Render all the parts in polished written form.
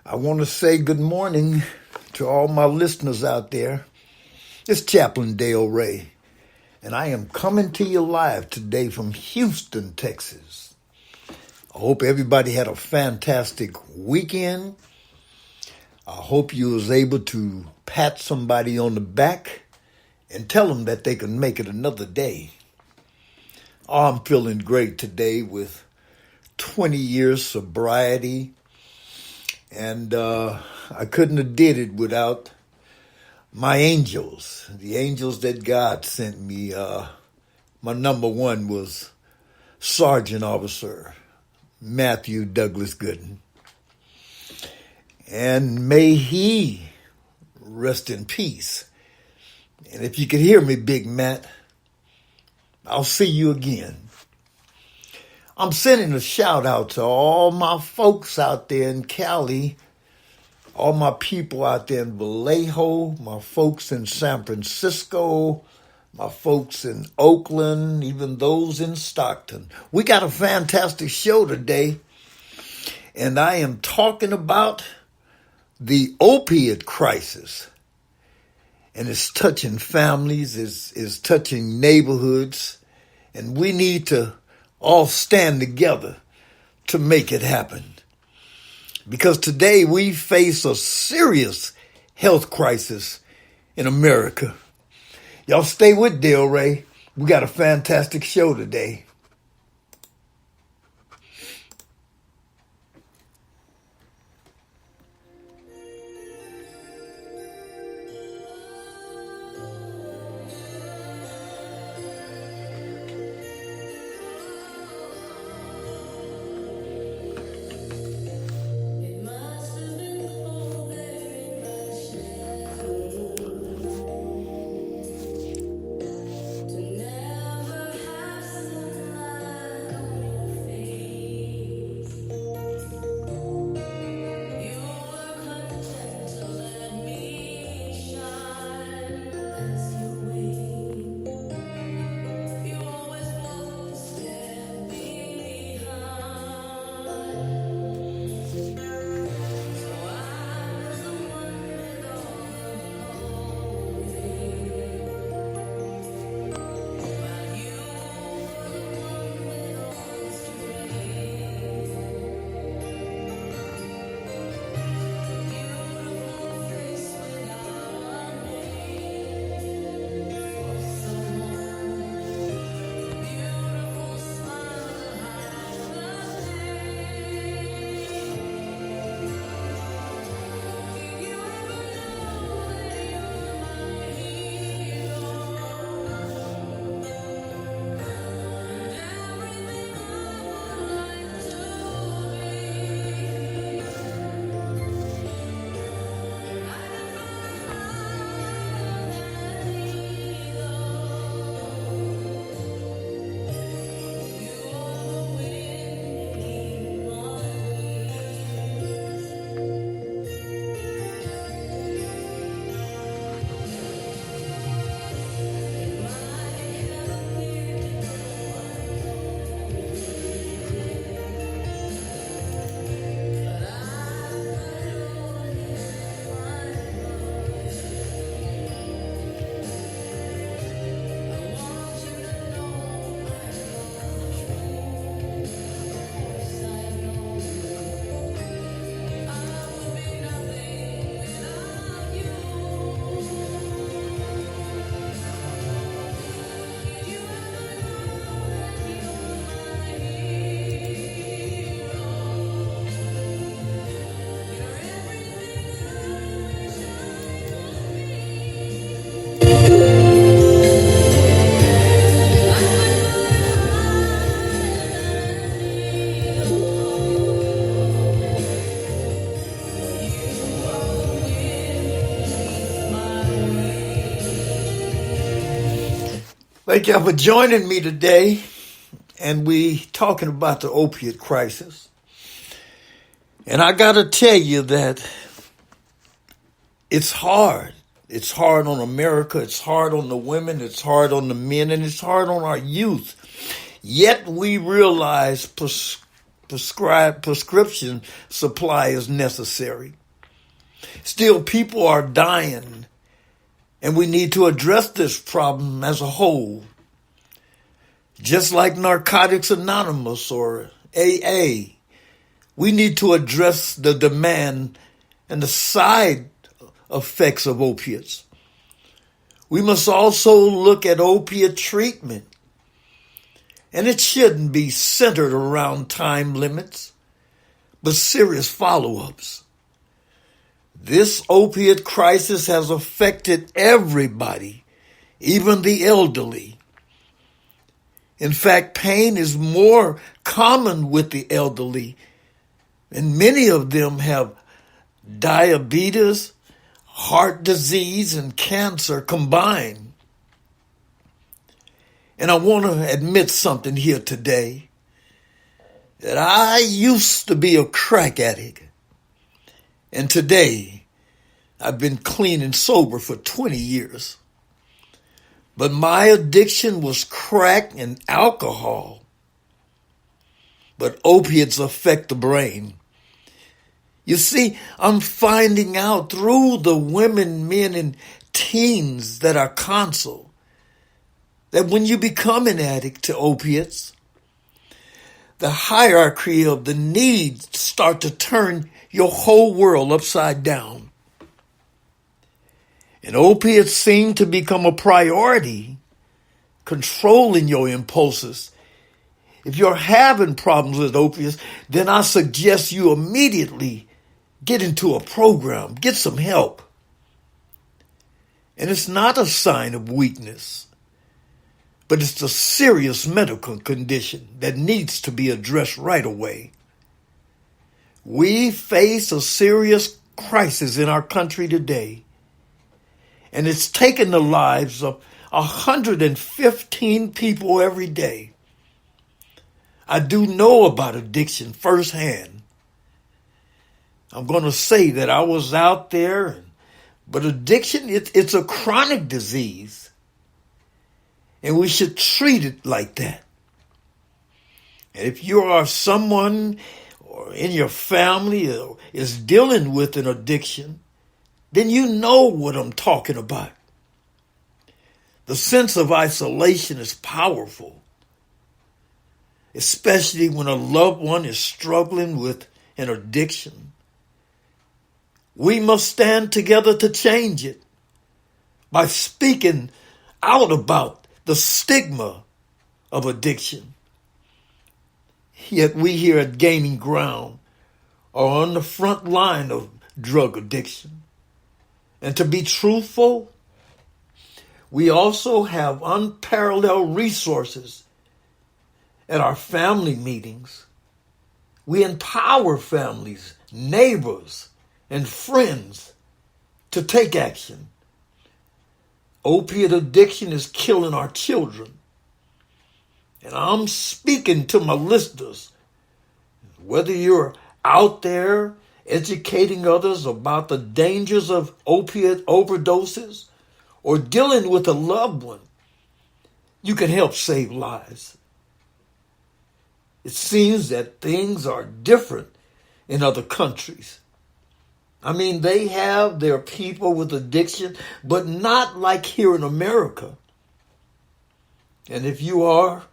I want to say good morning to all my listeners out there. It's Chaplain Dale Ray, and I am coming to you live today from Houston, Texas. I hope everybody had a fantastic weekend. I hope you was able to pat somebody on the back and tell them that they can make it another day. Oh, I'm feeling great today with 20 years sobriety. And I couldn't have did it without my angels, the angels that God sent me. My number one was Sergeant Officer Matthew Douglas Gooden. And may he rest in peace. And if you could hear me, Big Matt, I'll see you again. I'm sending a shout out to all my folks out there in Cali, all my people out there in Vallejo, my folks in San Francisco, my folks in Oakland, even those in Stockton. We got a fantastic show today, and I am talking about the opiate crisis. And it's touching families, it's touching neighborhoods, and we need to all stand together to make it happen. Because today we face a serious health crisis in America. Y'all stay with Dale Ray. We got a fantastic show today. Thank y'all for joining me today. And we talking about the opiate crisis. And I got to tell you that it's hard. It's hard on America. It's hard on the women. It's hard on the men. And it's hard on our youth. Yet we realize prescription supply is necessary. Still, people are dying, and we need to address this problem as a whole. Just like Narcotics Anonymous or AA, we need to address the demand and the side effects of opiates. We must also look at opiate treatment, and it shouldn't be centered around time limits, but serious follow-ups. This opiate crisis has affected everybody, even the elderly. In fact, pain is more common with the elderly, and many of them have diabetes, heart disease, and cancer combined. And I want to admit something here today, that I used to be a crack addict. And today, I've been clean and sober for 20 years. But my addiction was crack and alcohol. But opiates affect the brain. You see, I'm finding out through the women, men, and teens that are counsel that when you become an addict to opiates, the hierarchy of the needs start to turn your whole world upside down. And opiates seem to become a priority, controlling your impulses. If you're having problems with opiates, then I suggest you immediately get into a program, get some help. And it's not a sign of weakness, but it's a serious medical condition that needs to be addressed right away. We face a serious crisis in our country today, and it's taken the lives of 115 people every day. I do know about addiction firsthand. I'm going to say that I was out there, but addiction, it's a chronic disease, and we should treat it like that. And if you are someone or in your family is dealing with an addiction, then you know what I'm talking about. The sense of isolation is powerful, especially when a loved one is struggling with an addiction. We must stand together to change it by speaking out about the stigma of addiction. Yet we here at Gaining Ground are on the front line of drug addiction. And to be truthful, we also have unparalleled resources at our family meetings. We empower families, neighbors, and friends to take action. Opiate addiction is killing our children. And I'm speaking to my listeners, whether you're out there educating others about the dangers of opiate overdoses or dealing with a loved one, you can help save lives. It seems that things are different in other countries. I mean, they have their people with addiction, but not like here in America. And if you are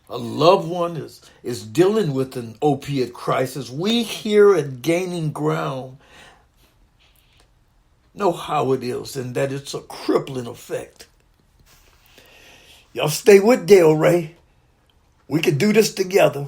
a loved one is dealing with an opiate crisis, we here at Gaining Ground know how it is and that it's a crippling effect. Y'all stay with Dale Ray. We can do this together.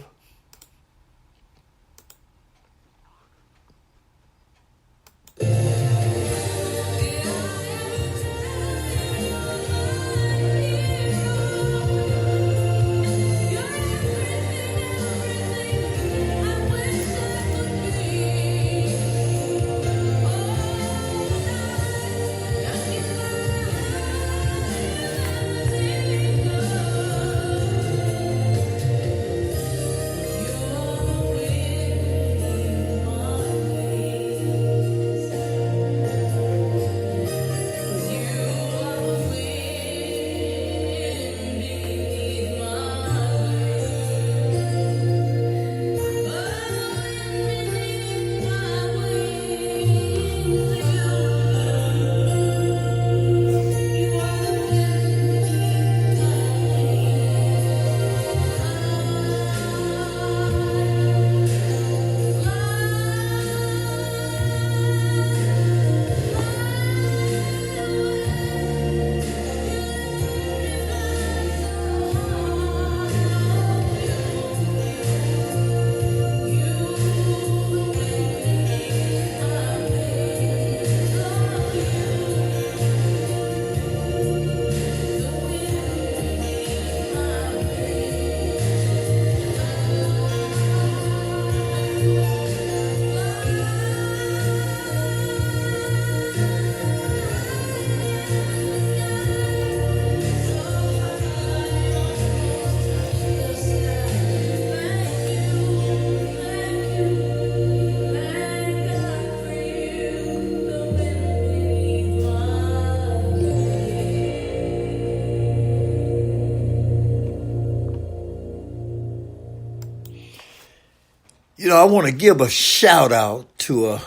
I want to give a shout out to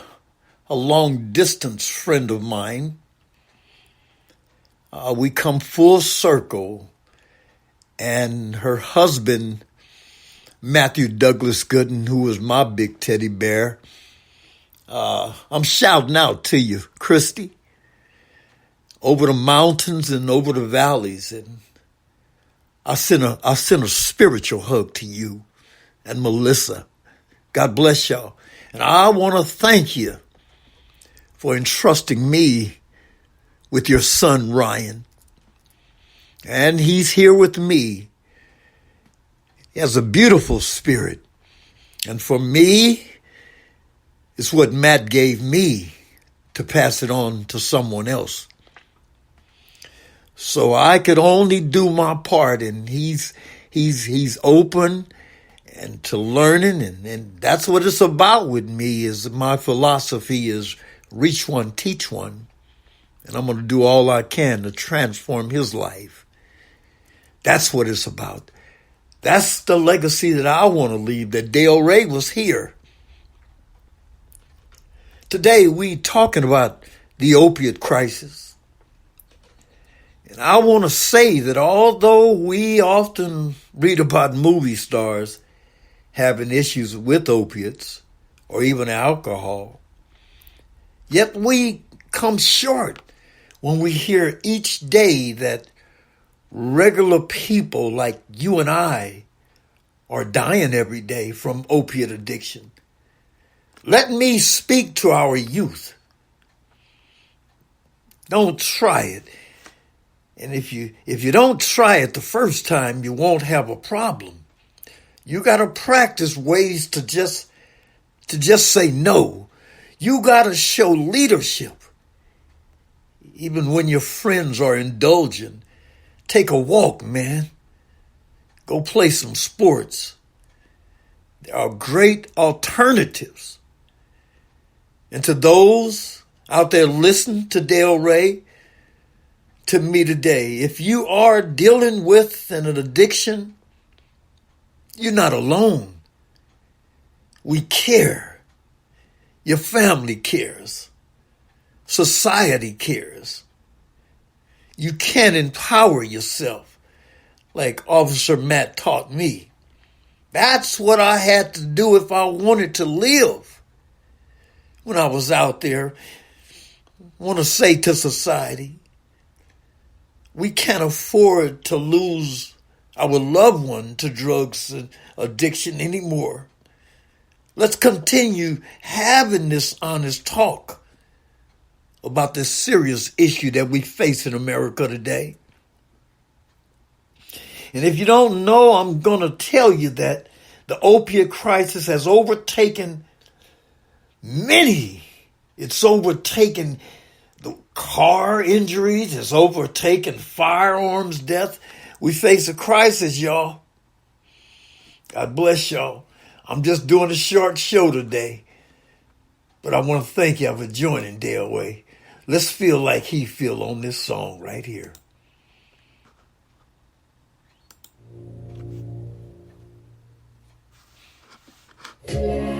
a long distance friend of mine. We come full circle, and her husband, Matthew Douglas Gooden, who was my big teddy bear. I'm shouting out to you, Christy, over the mountains and over the valleys. And I send a spiritual hug to you and Melissa. God bless y'all. And I want to thank you for entrusting me with your son, Ryan. And he's here with me. He has a beautiful spirit. And for me, it's what Matt gave me to pass it on to someone else. So I could only do my part, and he's open and to learning, and that's what it's about with me. Is my philosophy is reach one, teach one, and I'm going to do all I can to transform his life. That's what it's about. That's the legacy that I want to leave, that Dale Ray was here. Today we talking about the opiate crisis. And I want to say that although we often read about movie stars having issues with opiates or even alcohol, yet we come short when we hear each day that regular people like you and I are dying every day from opiate addiction. Let me speak to our youth. Don't try it. And if you don't try it the first time, you won't have a problem. You got to practice ways to just say no. You got to show leadership. Even when your friends are indulging, take a walk, man. Go play some sports. There are great alternatives. And to those out there listening to Dale Ray, to me today, if you are dealing with an addiction, you're not alone. We care. Your family cares. Society cares. You can empower yourself like Officer Matt taught me. That's what I had to do if I wanted to live when I was out there. I want to say to society, we can't afford to lose our loved one to drugs and addiction anymore. Let's continue having this honest talk about this serious issue that we face in America today. And if you don't know, I'm going to tell you that the opiate crisis has overtaken many. It's overtaken the car injuries. It's overtaken firearms death. We face a crisis, y'all. God bless y'all. I'm just doing a short show today. But I want to thank y'all for joining Dale Way. Let's feel like he feel on this song right here. Yeah.